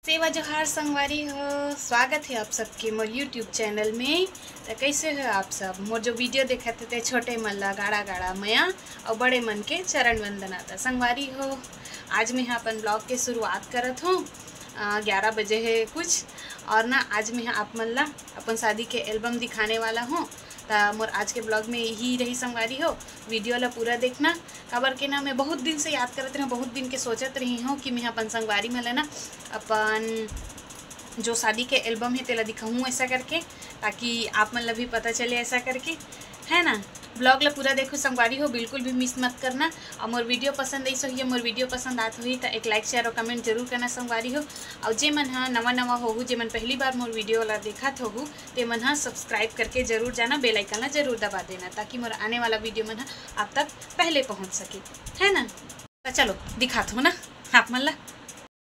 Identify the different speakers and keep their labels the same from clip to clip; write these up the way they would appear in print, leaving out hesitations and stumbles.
Speaker 1: सेवा जोहार संगवारी हो। स्वागत है आप सबके मोर यूट्यूब चैनल में। तो कैसे हो आप सब? मोर जो वीडियो देखते थे छोटे मन ला गाड़ा गाड़ा मया और बड़े मन के चरण वंदन आता संगवारी हो। आज मैं अपन ब्लॉग के शुरुआत करत हूँ। 11 बजे है कुछ और ना आज मैं आप मन ला अपन शादी के एल्बम दिखाने वाला हूँ। तो मोर आज के ब्लॉग में यही रही संगवारी हो। वीडियो ला पूरा देखना। खबर के ना मैं बहुत दिन से याद करत रही हूँ, बहुत दिन के सोचत रही हूँ कि मैं अपन संगवारी में ना अपन जो शादी के एल्बम है तेला दिखाऊँ ऐसा करके, ताकि आप मन ला भी पता चले ऐसा करके, है ना। ब्लॉग ला पूरा देखो संगवारी हो, बिल्कुल भी मिस मत करना। और मोर वीडियो पसंद आई सो मोर वीडियो पसंद आत हुई तो एक लाइक शेयर और कमेंट जरूर करना संगवारी हो। और जे मन हाँ नवा होहू, जे मन पहली बार मोर वीडियो ला देखत होहू ते मन हाँ सब्सक्राइब करके जरूर जाना, बेल आइकन ला जरूर दबा देना, ताकि मोर आने वाला वीडियो मन हाँ आप तक पहले पहुँच सके, है ना। तो चलो दिखात हो ना आप मन ला।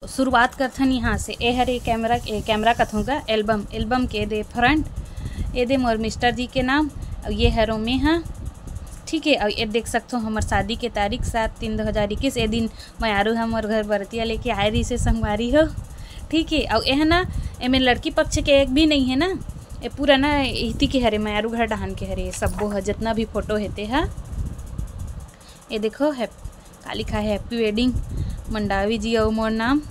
Speaker 1: शुरुआत करथन यहाँ से। ए हरे कैमरा कथूँगा एल्बम के दे फ्रंट ए दे मोर मिस्टर जी के नाम और ये हरो में हाँ, ठीक है। और ये देख सकते हो हमार शादी के तारीख 7/3/2021। ए दिन मैं आरू हमार घर बरतिया लेके आए रही से संगवारी हो, ठीक है। और यह ना एमें लड़की पक्ष के एक भी नहीं है ना, ये पूरा ना इती के हरे मैं आरू घर डहान के हरे सबो है जितना भी फोटो हेते है। ये देखो है का लिखा है हैप्पी वेडिंग मंडावी जी और मोर नाम।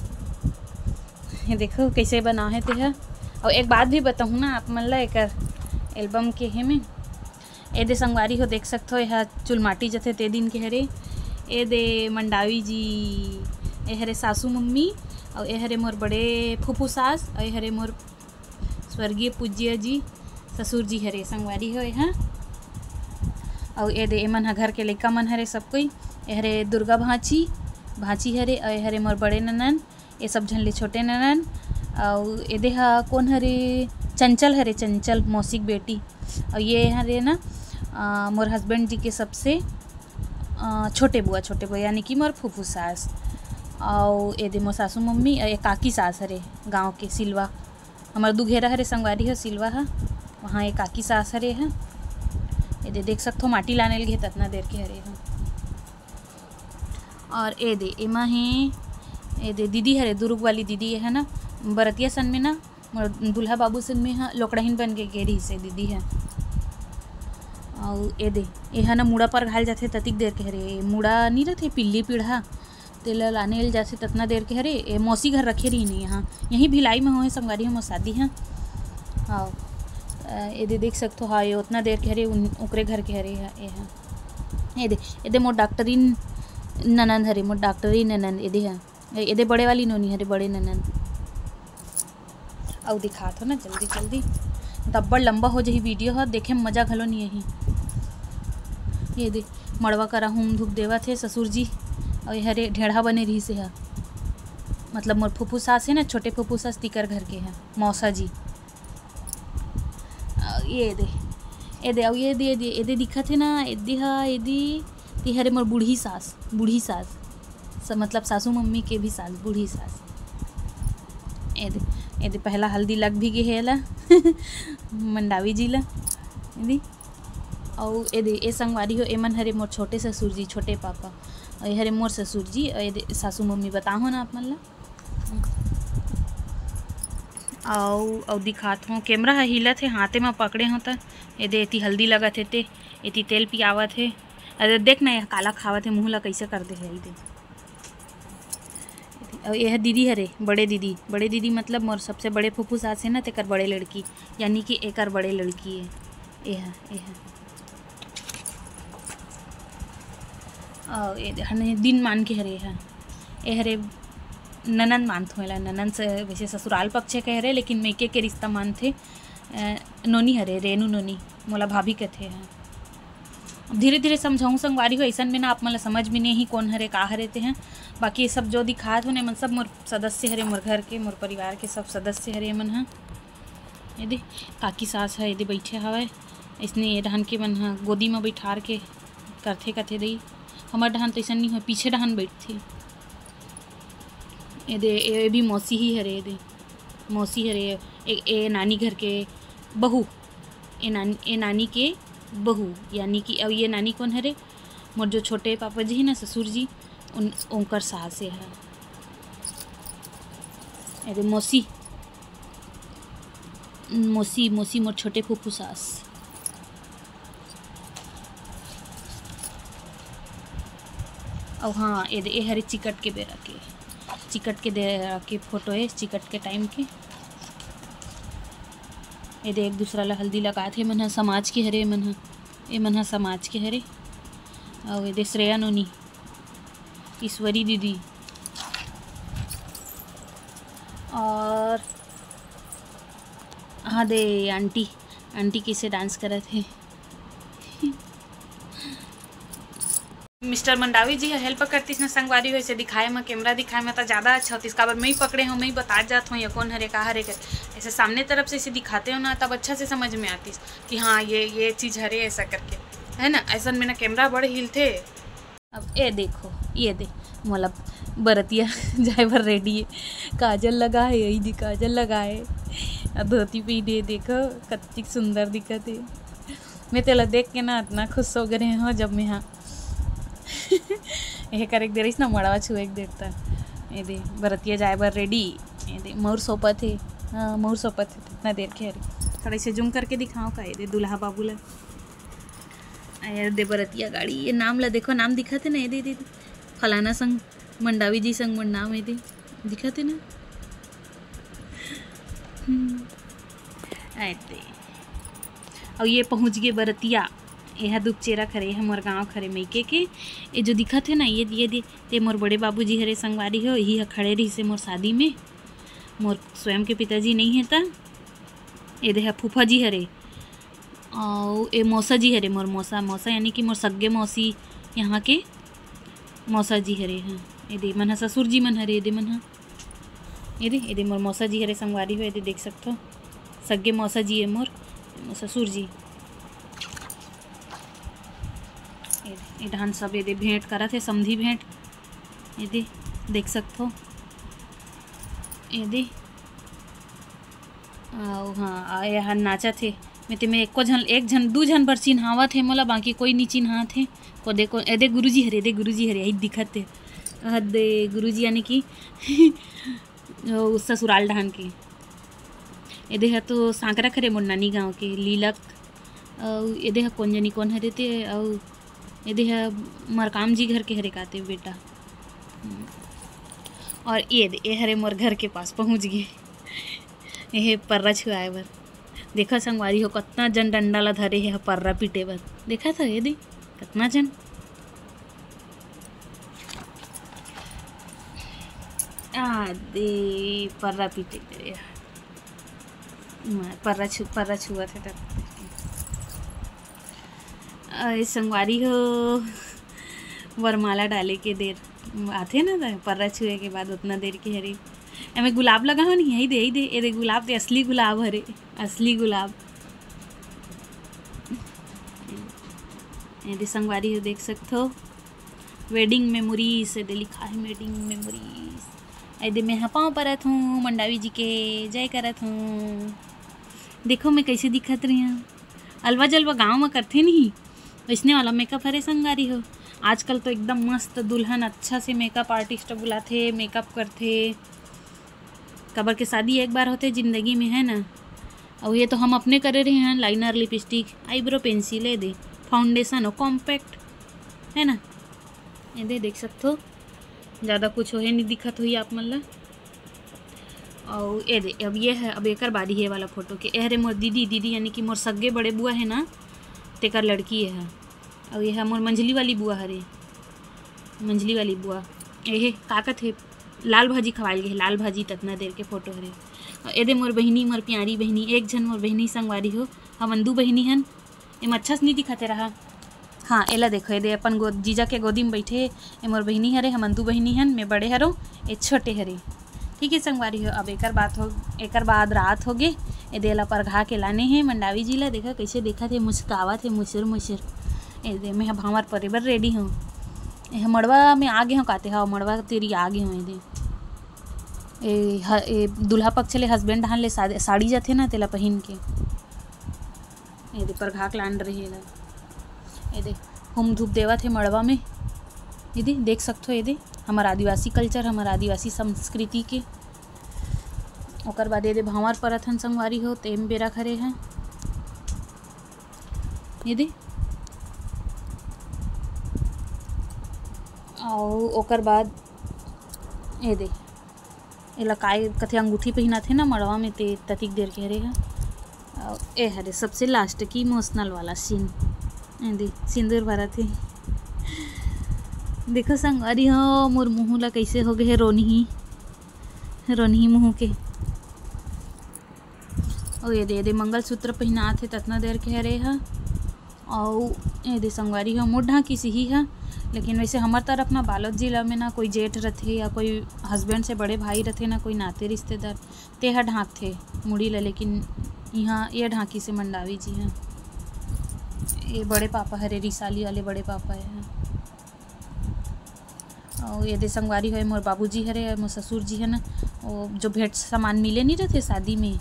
Speaker 1: ये देखो कैसे बना है ते है। और एक बात भी बताऊँ ना आप मन ला एक एल्बम के है में ए दे संगवारी हो देख सकते हो यह चुलमाटी जथे ते दिन के हरे। ए दे मंडावी जी, ए हरे सासू मम्मी और ए हरे मोर बड़े फूफू सास और ए हरे मोर स्वर्गीय पूज्य जी ससुर जी हरे संगवारी हो यहाँ। और ए दे एमन घर के लइका मन हरे सब कोई। ए हरे दुर्गा भाची हरे और ए हरे मोर बड़े ननन, ये सब झन ले छोटे ननन। और ए दे हा कौन हरे चंचल हरे, चंचल मौसिक बेटी। और ये हरे ना मोर हस्बैंड जी के सबसे छोटे बुआ यानी कि मोर फूफू सास। और ए दे मोर सासू मम्मी और एक काकी सास हरे गांव के सिलवा, हमार दुघेरा हरे संगवारी हो सिलवा है, वहाँ एक काकी सास हरे है। ए दे देख सकते हो माटी लाने लगे ततना देर के हरे हैं। और ए दे एमा है ए दे दीदी हरे दुर्ग वाली दीदी है ना, बरतिया सन में ना दूल्हा बाबू सन में हाँ लोकड़ाहीन बन के गेरी से दीदी है। और ए दे ये है ना मुड़ा पर घाल जाते ततिक देर के हरे, मुड़ा नहीं रहते पिल्ली पीढ़ा तेल लाने जाते ततना देर के हरे। ए मौसी घर रखे रही नहीं यहाँ, यहीं भिलाई में हो संगवारी हो मोर शादी है। हाँ ए दे देख सकते हो हाँ ये उतना देर के हरे उकरे घर के हरे है। ए दे मोर डॉक्टरीन ननंद हरे, मोर डॉक्टरीन ननंद ए दे है। ए दे बड़े वाली नोनी हरे बड़े ननंद। और दिखात हो ना जल्दी तब्बड़ लंबा हो जाही वीडियो है, देखे में मजा घलो नहीं यही। ये दे मड़वा करा हुम धूप देवा थे ससुर जी और ये हरे ढेढ़ा बने रही से है, मतलब मोर फूफू सास है ना, छोटे फूफू सास तिकर घर के हैं मौसा जी। ये दे और ये दे दिखत है ना ये हरे मोर बूढ़ी सास मतलब सासू मम्मी के भी सास बूढ़ी सास। ए दे पहला हल्दी लग भी गए है ला मंडावी जी ला दी। और ए दे ए संगवारी हो एमन हरे मोर छोटे ससुर जी छोटे पापा और ये हरे मोर ससुर जी और ए दे सासू मम्मी बताओ ना आप मन ला। और दिखात हूँ कैमरा है हिलत है हाथे में पकड़े हो तो ए दे एती हल्दी लगत है ते एती तेल पियावत है। अरे देख ना यह काला खावत है मुँह ला कैसे कर दे है दे। और यह दीदी हरे बड़े दीदी मतलब मोर सबसे बड़े फूफू सास है ना तेकर बड़े लड़की, यानी कि एकर बड़े लड़की है यह। और ये दिन मान के हरे है ए हरे ननन मानत होला, ननन से वैसे ससुराल पक्ष के हरे लेकिन मेके के रिश्ता मानते। नोनी हरे रेनू नोनी मोला भाभी कथे हैं। धीरे धीरे समझाऊँ संगवारी हो, ऐसा में ना आप मतलब समझ भी नहीं कौन हरे का हरे ते हैं। बाकी ये सब जो दिखात हो ने मन सब मोर सदस्य हरे, मोर घर के मोर परिवार के सब सदस्य हरे मन हाँ। यदि काकी सास है यदि बैठे हवे इसने डहन के मन हाँ गोदी में बैठार के करथे कथे दई। हमार डहन तो ऐसा नहीं हो, पीछे डहन बैठथे। ये भी मौसी ही हरे, दे मौसी हरे ए नानी घर के बहू, ए नानी के बहू यानी कि अब ये नानी कौन हरे मोर जो छोटे पापा जी है ना ससुर जी उनकर सास है। अरे मौसी मौसी मौसी मोर छोटे फूफू सास। और हाँ ये हरे चिकट के बेरा के दे के फोटो है, चिकट के टाइम के। ये दे एक दूसरा ला हल्दी लगा थे मन समाज के हरे मन समाज के हरे। और ये श्रेया नोनी, ईश्वरी दीदी और हाँ दे आंटी कैसे डांस करे थे। मिस्टर मंडावी जी हेल्प करतीस ना संगवारी हो, ऐसे दिखाए में कैमरा दिखाए में तो ज़्यादा अच्छा होती। इसका बार मैं ही पकड़े हूँ, मैं ही बता जाता हूँ ये कौन हरे का हरे कर। ऐसे सामने तरफ से इसे दिखाते हो ना तब अच्छा से समझ में आती कि हाँ ये चीज़ हरे ऐसा करके, है ना। ऐसा में ना कैमरा बड़े हिलते। अब ये देखो, ये दे मतलब बरतिया जाए भर रेडी है, काजल लगा है, यही दी काजल लगाए, धोती पहने, देखो कत्ती सुंदर दिखत है। मैं तेला देख के ना इतना खुश हो गए हो जब मैं हाँ यह कर एक देर ना मड़वा छू एक देर तक। ये दे बरतिया जाए भर रेडी, ये दे मोर सोपत है। हाँ मोर सोपत है इतना देर के हरे। थोड़ा से जूम करके दिखाओ का। ये दे दूल्हा बाबू ला, ये दे बरतिया गाड़ी, ये नाम ला देखो, नाम दिखा थे ना। ये दे फलाना संग मंडावी जी संग मन नाम, ये दे दिखा थे ना। दे और ये पहुँच गए बरतिया। यह दुख चेरा खरे है मोर गाँव खरे मैके के। ये जो दिखा थे ना ये दे ते मोर बड़े बाबूजी हरे संगवारी हो, यही खड़े रही से मोर शादी में। मोर स्वयं के पिताजी नहीं है ता। ये दे फूफा जी हरे और ये मौसा जी हरे, मोर मौसा यानी कि मोर सग्गे मौसी यहाँ के मौसा जी हरे। हाँ ये दे मन ससुर जी मन हरे, ये दे मन हाँ ये दे मोर मौसा जी हरे संगवारी हो। ये दे देख सकते हो सग्गे मौसा जी है मोर ससुर जी। ये ढान सब ये दे भेंट करा थे, समधी भेंट। ये दे देख सकते हो, ये दे हाँ यहाँ नाचा थे। मैं ते में एक झन दू झन भर चिन्हावा थे मोला, बाकी कोई नहीं चिन्हा थे। को देखो एदे गुरुजी हरे, दे गुरुजी हरे यही दिखत थे। दे गुरुजी यानी कि ससुराल ढान के। एदे है तो सांकरा खरे मोर नानी गाँव के लीलक। एदे है कौन जनी कौन हरे थे। और एदे है मरकाम जी घर के हरे काते बेटा। और ये हरे मोर घर के पास पहुँच गए। यह पर्रा छुआए बर देखा संगवारी हो, कितना जन डंडा ला धरे है पर्रा पीटे बर। देखा था ये दे कितना जन। दे पर्रा पीटे करे, पर्रा छुआ थे तब। संगवारी हो वरमाला डाले के देर आते ना पर्रा छुए के बाद उतना देर के हरे एमें गुलाब लगा हो नहीं। यही दे ये गुलाब दे असली गुलाब हरे, असली गुलाब। ये दे संगवारी हो देख सकते हो वेडिंग मेमोरीज, दे लिखा है वेडिंग मेमोरीज। ये दे मैं हाँ पाँव परत हूँ मंडावी जी के जय करत हूँ। देखो मैं कैसे दिखत रही हूँ। अलवा जलवा गाँव में करते नहीं वैसने वाला मेकअप हरे संगवारी हो। आजकल तो एकदम मस्त दुल्हन अच्छा से मेकअप आर्टिस्ट बुलाते, मेकअप करते। कबर के शादी एक बार होते ज़िंदगी में, है ना। और ये तो हम अपने करे रहे हैं, लाइनर, लिपस्टिक, आईब्रो पेंसिल, ये दे फाउंडेशन और कॉम्पैक्ट, है ना। ये दे देख सकते हो ज़्यादा कुछ हो नहीं दिखत हुई आप मतलब। और ये दे अब ये है, अब एकर बारी है वाला फोटो के। यह रे मोर दीदी यानी कि मोर सग्गे बड़े बुआ है ना, तेकर लड़की है। और यह मोर मंझली वाली बुआ हरे, मंझली वाली बुआ। ये काकत है लाल भाजी खवाल गए, लाल भाजी ततना देर के फोटो हरे। और ये मोर बहिनी, मोर प्यारी बहिनी, एक झन मोर बहिनी संगवारी हो। हम दू बहिनी हन। एम अच्छा से नहीं दिखाते रहा। हाँ एला देखो ये दे अपन जीजा के गोदी में बैठे। ये मोर बहिनी हरे, हम दू बहिनी हन। मैं बड़े हरो, ये छोटे हरे। ठीक है संगवारी हो। अब एकर बाद रात हो गए। ये देला पर घा के लाने हैं मंडावी जी ला। देखा कैसे देखा थे, मुस्कावा थे मुसुर। ये दे मैं हमार परिवार रेडी हूँ। यह मड़वा में आगे हूँ काते हाँ, मड़वा तेरी आगे हूँ। ये दूल्हा पक्ष चले हस्बैंड हान ले साड़ी जाते ना तेला पहन के। ये दे पर घाक लान रही है। ये दे हम धूप देवा थे मड़वा में। ये दे देख सकते हो, ये दे हमारा आदिवासी कल्चर, हमारा आदिवासी संस्कृति के। ओकर बाद ये भावर परत हन संगवारी हो तेम बेरा खरे हैं ये और ओकर बाद ये एला काय कथे अंगूठी पहना थे ना मड़वा में ते ततिक देर के हरे हैं। ए हरे सबसे लास्ट की इमोशनल वाला सीन दे सिंदूर भरा थे। देखो संगवारी हो मोर मुँह ला कैसे हो गए रोनही मुँह के। और ये दे मंगलसूत्र पहना थे ततना देर के हरे है। और ये दे संगवारी हो मोर ढाकी सी ही है, लेकिन वैसे हमार तरफ ना बालोद जिला में ना कोई जेठ रथे या कोई हस्बैंड से बड़े भाई रथे ना कोई नाते रिश्तेदार तेहा ढाक थे मुड़ी ला, लेकिन यहाँ ये ढाकी से मंडावी जी हैं। ये बड़े पापा हरे रिसाली वाले बड़े पापा है। और ये दे संगवारी है मोर बाबूजी हरे मोर ससुर जी है ना, वो जो भेंट सामान मिले नहीं रहते शादी में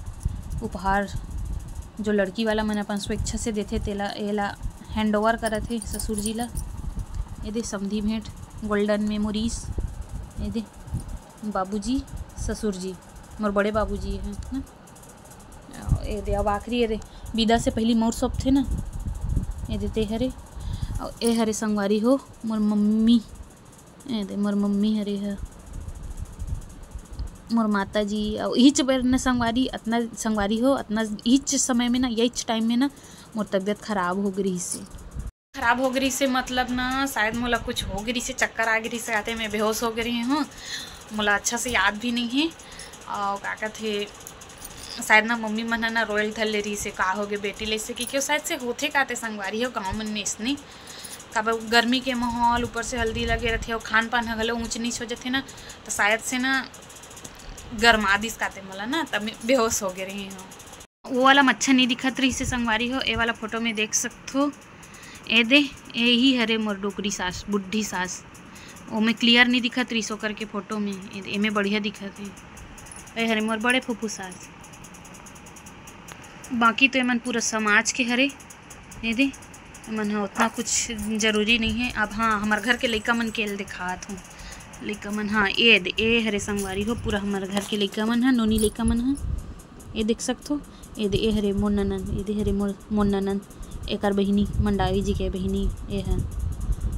Speaker 1: उपहार जो लड़की वाला मन अपन स्वेच्छा से देते तेला एला हैंड ओवर करत थे ससुर जी ला। ये दे समधी भेंट गोल्डन मेमोरीज। ये दे बाबूजी ससुर जी मोर बड़े बाबूजी हैं ना। ये दे अब आखिरी ये दे विदा से पहली मोर सब थे ना, ये देते हरे। और ए हरे संगवारी हो मोर मम्मी, ये दे मोर मम्मी हरे है मोर माता जी। और हिच बेर न संगवारी अतना संगवारी हो अतना हिच समय में ना यही टाइम में ना मोर तबीयत खराब हो गई से मतलब ना शायद मोला कुछ हो गई से चक्कर आ गई से आते मैं बेहोश हो गई हूँ। मोला अच्छा से याद भी नहीं है। और का कहते शायद ना मम्मी मन ना रोयल थल ले रही से का हो गए बेटी ले से कि क्यों शायद से होते काते संगवारी हो गाँव मन में इसने कब गर्मी के माहौल ऊपर से हल्दी लगे रहते और खान पान हगलो ऊँच नीच हो जाते ना, तो शायद से ना गर्मा दिस काते मोला ना तब बेहोश हो गए रही हूँ। वो वाला मच्छर नहीं दिखत रही से संगवारी हो। ए वाला फोटो में देख सकते हो ए दे यही हरे मोर डोकरी सास बुढ़ी सास, वो में क्लियर नहीं दिखत रही सो करके फोटो में ए में बढ़िया दिखत है। ए हरे मोर बड़े फूफू सास। बाकी तो एमन पूरा समाज के हरे ये दे मन हाँ उतना कुछ जरूरी नहीं है। अब हाँ हमारे घर के लइका मन के दिखात हूँ लइका मन। हाँ ये दे ए हरे संगवारी हो पूरा हमारे घर के लइका मन है नोनी लइका मन है ये देख सकते हो। ये दे ए हरे मोर ननन, ये दे हरे मोर ननन एकर बहिनी मंडावी जी के बहिनी ये है।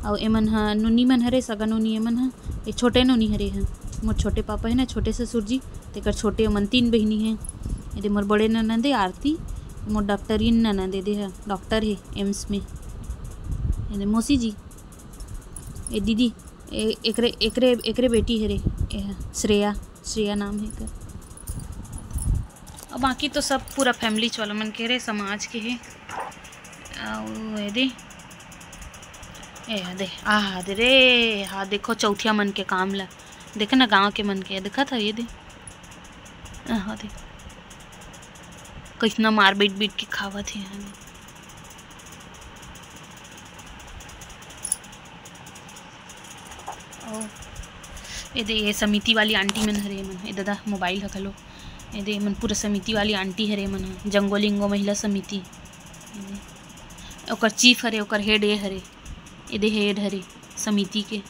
Speaker 1: और एमन हा नोनी मन हरे सगा नोनी एमन हा ये छोटे नोनी हरे हैं मोर छोटे पापा है ना छोटे ससुर जी तेकर छोटे मन 3 बहिनी हैं। ये मोर बड़े ननदे आरती मोर डॉक्टरीन ननदे दे है डॉक्टर है एम्स में। ये मौसी जी ये दीदी एकरे एकरे एकरे बेटी हरे ये श्रेया नाम है कर। और बाकी तो सब पूरा फैमिली वाला मन के रे समाज के है। ये दे आ दे रे हाँ देखो चौथिया मन के काम ला देखे ना गांव के मन के देखा था। ये दे हाँ दे कितना मार बीट के खावा थे। ये दे ये समिति वाली आंटी मन हरे मन ये दादा मोबाइल रखलो। ये दे मन पूरा समिति वाली आंटी हरे मन जंगोलिंगो महिला समिति ओकर चीफ हरे ओकर हेड ये हरे ये दे हेड हरे समिति के।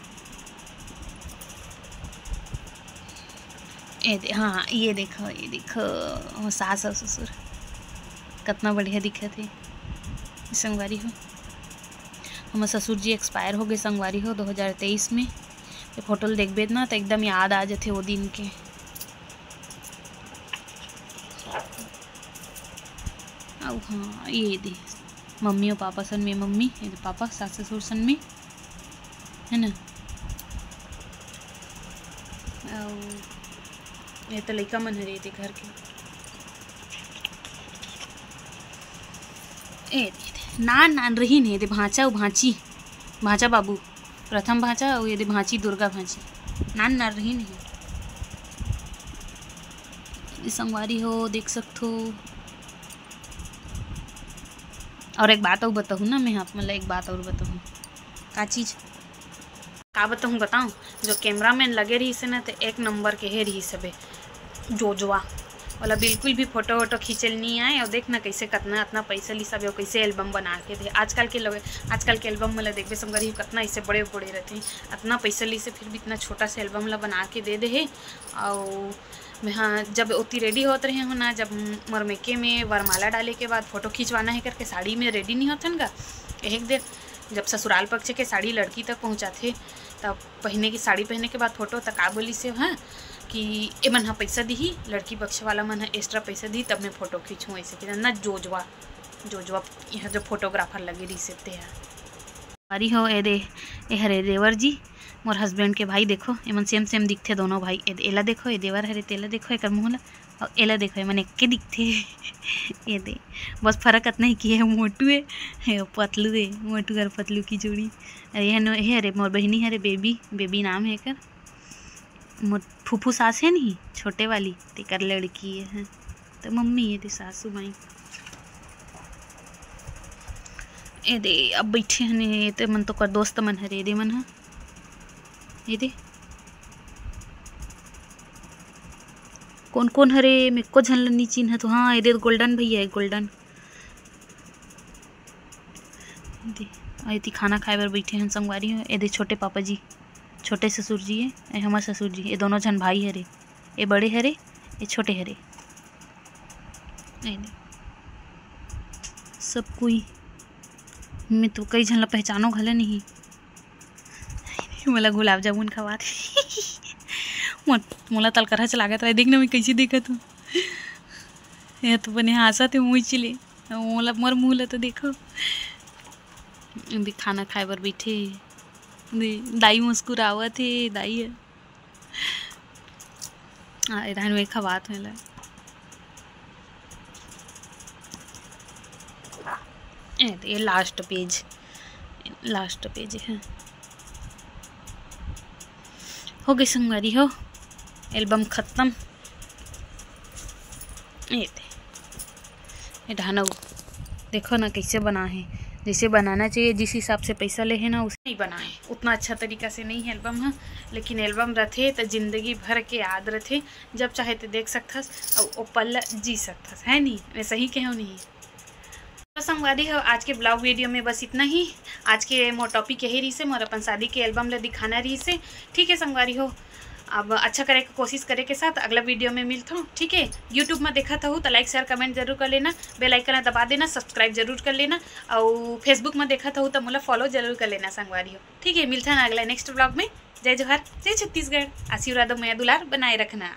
Speaker 1: ये दे हाँ ये देखो सास और ससुर कितना बढ़िया दिखा थे संगवारी हो। हमारे ससुर जी एक्सपायर हो गए संगवारी हो 2023 में। ये फोटो देखबे ना तो एकदम याद आ जाते वो दिन के। और हाँ ये दे मम्मी और पापा सन में मम्मी ये पापा सास ससुर सन में है ना। और ये तो लड़का मन हरे थे घर के। ए नान रही नहीं ये भांचा और भांचा बाबू प्रथम भांचा और ये भांची दुर्गा भांची नान रही नहीं संगवारी हो देख सकते हो। और एक बात और बताऊँ ना मैं आप मतलब एक बात और बताऊँ का चीज़ का बताऊँ जो कैमरामैन लगे रही से ना तो 1 नंबर के है रही सबे जोजवा वाला बिल्कुल भी फोटो वोटो खींचल नहीं आए। और देखना कैसे कितना इतना पैसा ली सब कैसे एल्बम बना के दे। आजकल के एल्बम मतलब देखबे संगरी कितना ऐसे बड़े रहते हैं इतना पैसा ली से फिर भी इतना छोटा सा एल्बम ला बना के दे है। और मैं हाँ जब उतनी रेडी होते रहे हो ना, जब मोर मेके में वरमाला डाले के बाद फ़ोटो खिंचवाना है करके साड़ी में रेडी नहीं होते ना, एक देर जब ससुराल पक्ष के साड़ी लड़की तक पहुँचाते तब पहने की साड़ी पहने के बाद फ़ोटो तक आ बोली से हाँ कि ए मन हाँ पैसा दी, लड़की पक्ष वाला मन हाँ एक्स्ट्रा पैसा दी तब मैं फ़ोटो खींचूँ ऐसे कि ना जोजवा यहाँ जो फोटोग्राफर लगे रही से हैं हमारी हो ए हरे देवर जी मोर हस्बैंड के भाई। देखो एमन सेम दिखते दोनों भाई। एला देखो ए देवर हरे, तेला देखो एक मुँह ला और एला देखो एमन एक के दिखते ये दे बस फर्क इतना ही कि है मोटू है पतलू है, मोटू और पतलू की जोड़ी। अरे अरे मोर बहनी हरे बेबी नाम है कर, मोर फूफू सास है नहीं छोटे वाली तेकर लड़की है तो मम्मी है ते सासू माई। ए दे अब बैठे हने तो मन तो कर दोस्त मन हरे दे मन ये दे कौन हरे मेरे को झन नी चिन्ह तो हाँ ये दे गोल्डन भैया है गोल्डन। दे खाना खाए बर बैठे हैं संगवारी हो। ये दे छोटे पापा जी, छोटे ससुर जी है, ये हमारे ससुर जी, ये दोनों झन भाई हरे, ये बड़े हरे ये छोटे हरे। सब कोई मैं तो कई झन ला पहचानो घले नहीं। मोला गुलाब जामुन खवा मोला तल करहा चला गया देखना मैं कैसे देखा तू ये तो बने हंसा थे मुँह चिले मोला मोर मुँह ला तो देखो। खाना खाए बर बैठे दाई मुस्कुरावत थे दाई है में खवात में ये लास्ट पेज है हो गई संगवारी हो एल्बम ख़त्म। ये ढाना देखो ना कैसे बना है, जैसे बनाना चाहिए जिस हिसाब से पैसा ले है ना उसे नहीं बना है, उतना अच्छा तरीका से नहीं है एल्बम है। लेकिन एल्बम रथे तो जिंदगी भर के याद रथे, जब चाहे तो देख सकथस और वो पल जी सकथस है नहीं, मैं सही कहूँ नहीं। तो संगवारी हो आज के ब्लॉग वीडियो में बस इतना ही। आज के मोर टॉपिक यही रही से, मोर अपन शादी के एल्बम ला दिखाना रही से। ठीक है संगवारी हो, अब अच्छा करे की कोशिश करे के साथ अगला वीडियो में मिलता हूँ। ठीक है, यूट्यूब में देखा था तो लाइक शेयर कमेंट जरूर कर लेना, बेल आइकन दबा देना, सब्सक्राइब जरूर कर लेना और फेसबुक में देखा था तो मुला फॉलो जरूर कर लेना संगवारी हो। ठीक है, मिलता है ना अगला नेक्स्ट ब्लॉग में। जय जोहार, जय छत्तीसगढ़, आशीर्वाद मैया दुलार बनाए रखना।